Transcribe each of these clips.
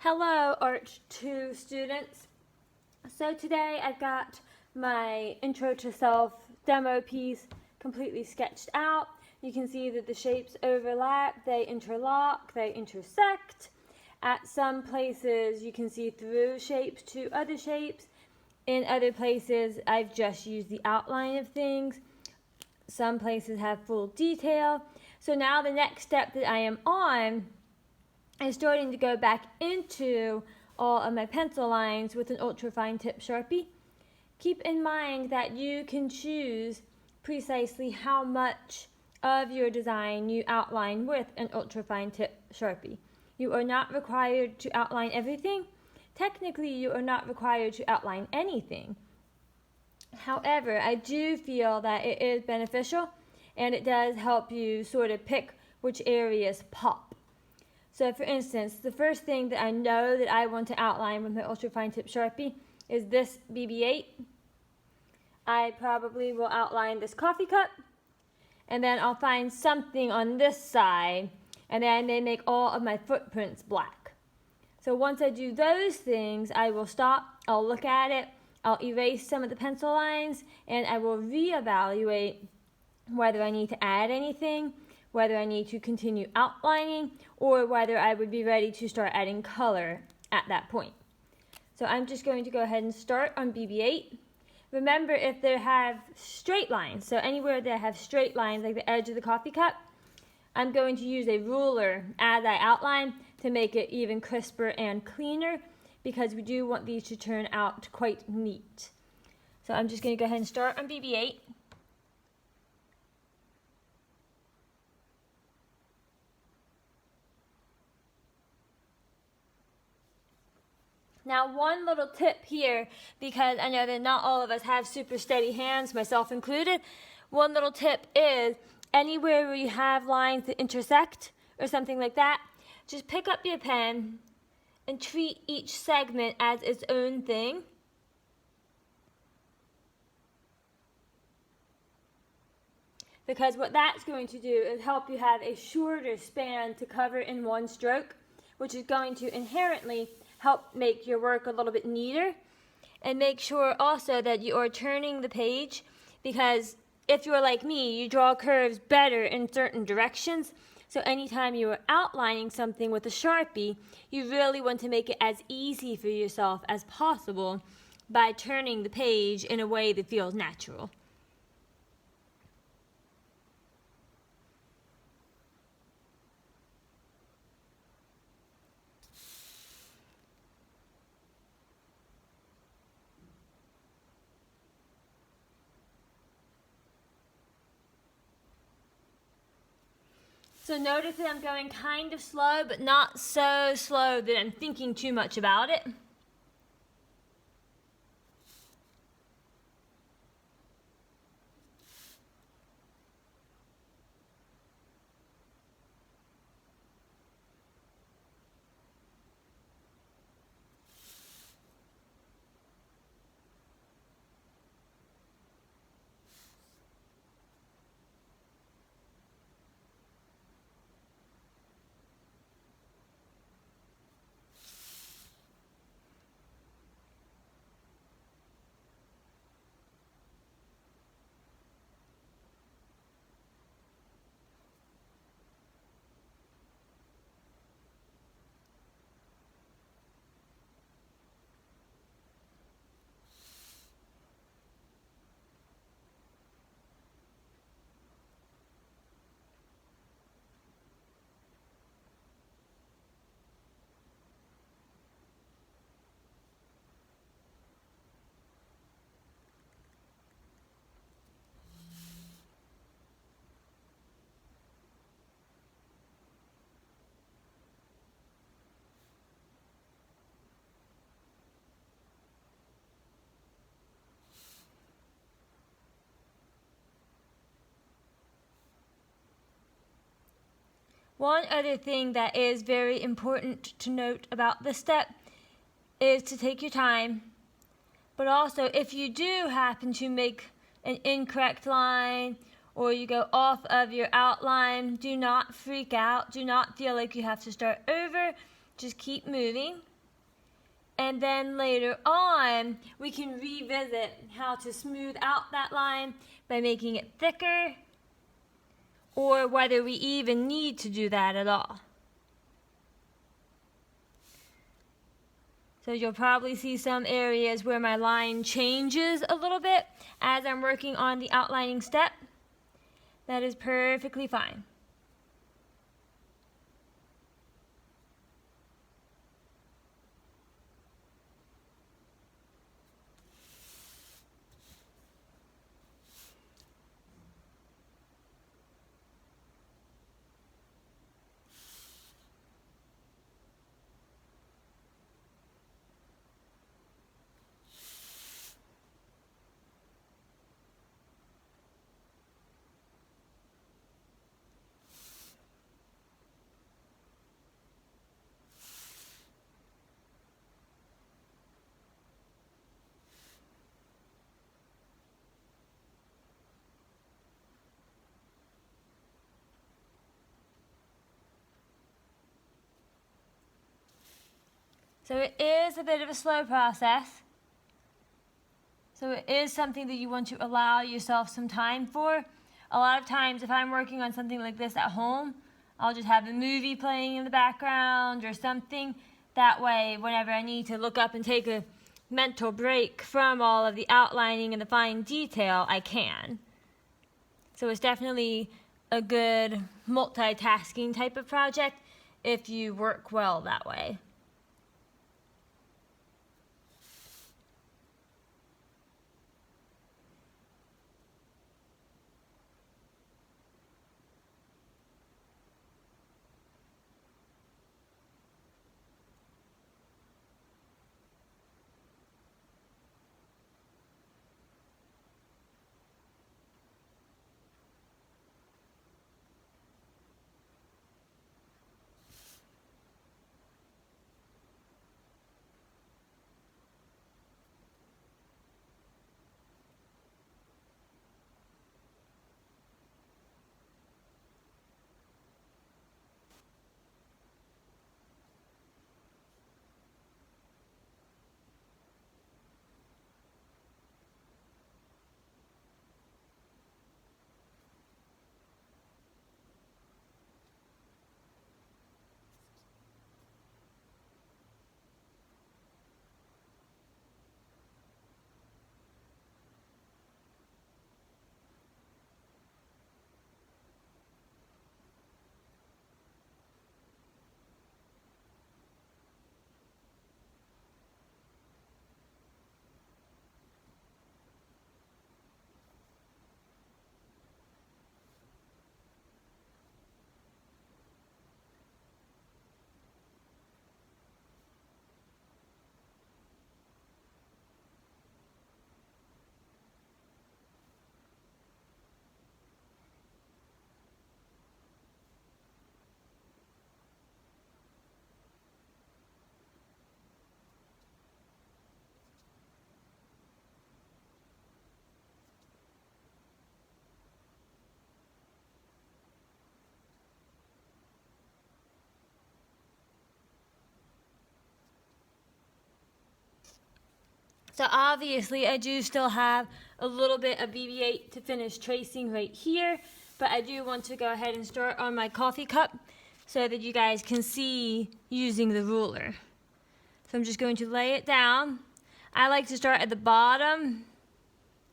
Hello, Art 2 students. So today I've got my Intro to Self demo piece completely sketched out. You can see that the shapes overlap, they interlock, they intersect. At some places you can see through shapes to other shapes. In other places I've just used the outline of things. Some places have full detail. So now the next step that I am on is starting to go back into all of my pencil lines with an ultra fine tip Sharpie. Keep in mind that you can choose precisely how much of your design you outline with an ultra fine tip Sharpie. You are not required to outline everything. Technically, you are not required to outline anything. However, I do feel that it is beneficial and it does help you sort of pick which areas pop. So for instance, the first thing that I know that I want to outline with my ultra fine tip Sharpie is this BB-8. I probably will outline this coffee cup, and then I'll find something on this side, and then I may make all of my footprints black. So once I do those things, I will stop, I'll look at it, I'll erase some of the pencil lines, and I will reevaluate whether I need to add anything, whether I need to continue outlining, or whether I would be ready to start adding color at that point. So I'm just going to go ahead and start on BB-8. Remember, if they have straight lines, so anywhere that have straight lines like the edge of the coffee cup, I'm going to use a ruler as I outline to make it even crisper and cleaner, because we do want these to turn out quite neat. So I'm just going to go ahead and start on BB-8. Now, one little tip here, because I know that not all of us have super steady hands, myself included. One little tip is anywhere where you have lines that intersect or something like that, just pick up your pen and treat each segment as its own thing. Because what that's going to do is help you have a shorter span to cover in one stroke, which is going to inherently help make your work a little bit neater. And make sure also that you are turning the page, because if you're like me, you draw curves better in certain directions. So anytime you are outlining something with a Sharpie, you really want to make it as easy for yourself as possible by turning the page in a way that feels natural. So notice that I'm going kind of slow, but not so slow that I'm thinking too much about it. One other thing that is very important to note about this step is to take your time, but also if you do happen to make an incorrect line or you go off of your outline, do not freak out. Do not feel like you have to start over. Just keep moving. And then later on, we can revisit how to smooth out that line by making it thicker, or whether we even need to do that at all. So you'll probably see some areas where my line changes a little bit as I'm working on the outlining step. That is perfectly fine. So it is a bit of a slow process. So it is something that you want to allow yourself some time for. A lot of times if I'm working on something like this at home, I'll just have a movie playing in the background or something. That way, whenever I need to look up and take a mental break from all of the outlining and the fine detail, I can. So it's definitely a good multitasking type of project if you work well that way. So obviously I do still have a little bit of BB-8 to finish tracing right here, but I do want to go ahead and start on my coffee cup so that you guys can see using the ruler. So I'm just going to lay it down. I like to start at the bottom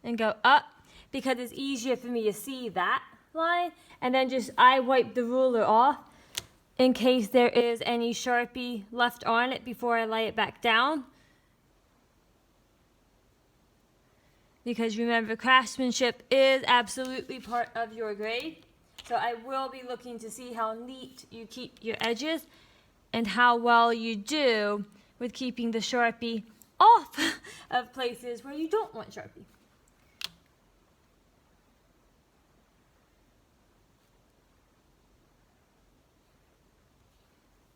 and go up because it's easier for me to see that line, and then just I wipe the ruler off in case there is any Sharpie left on it before I lay it back down. Because remember, craftsmanship is absolutely part of your grade. So I will be looking to see how neat you keep your edges and how well you do with keeping the Sharpie off of places where you don't want Sharpie.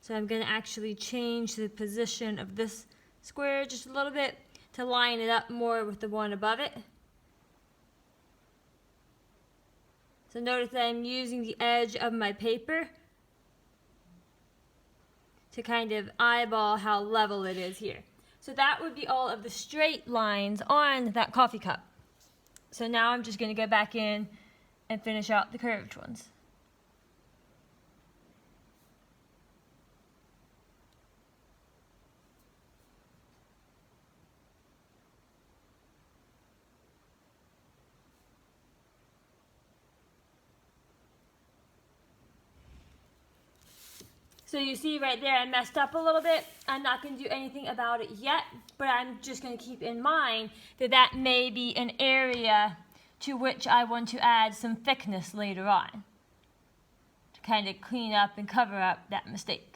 So I'm going to actually change the position of this square just a little bit to line it up more with the one above it. So notice that I'm using the edge of my paper to kind of eyeball how level it is here. So that would be all of the straight lines on that coffee cup. So now I'm just going to go back in and finish out the curved ones. So you see right there I messed up a little bit. I'm not going to do anything about it yet, but I'm just going to keep in mind that that may be an area to which I want to add some thickness later on to kind of clean up and cover up that mistake.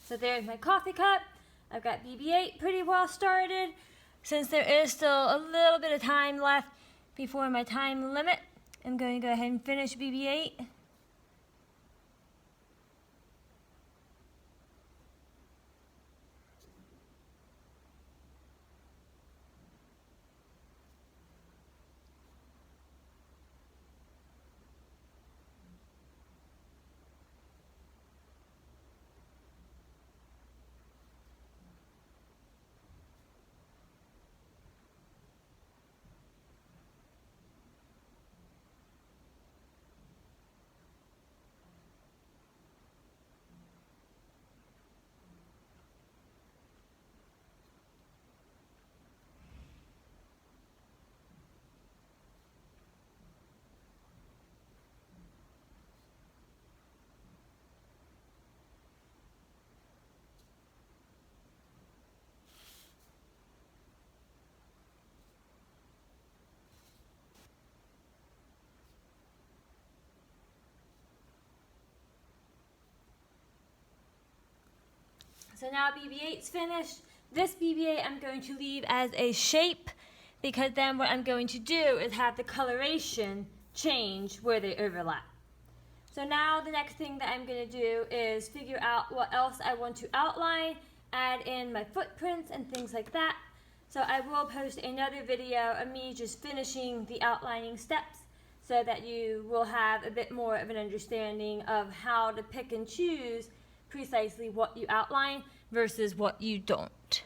So there's my coffee cup. I've got BB-8 pretty well started. Since there is still a little bit of time left before my time limit, I'm going to go ahead and finish BB-8. So now BB-8's finished. This BB-8 I'm going to leave as a shape because then what I'm going to do is have the coloration change where they overlap. So now the next thing that I'm going to do is figure out what else I want to outline, add in my footprints and things like that. So I will post another video of me just finishing the outlining steps so that you will have a bit more of an understanding of how to pick and choose precisely what you outline versus what you don't.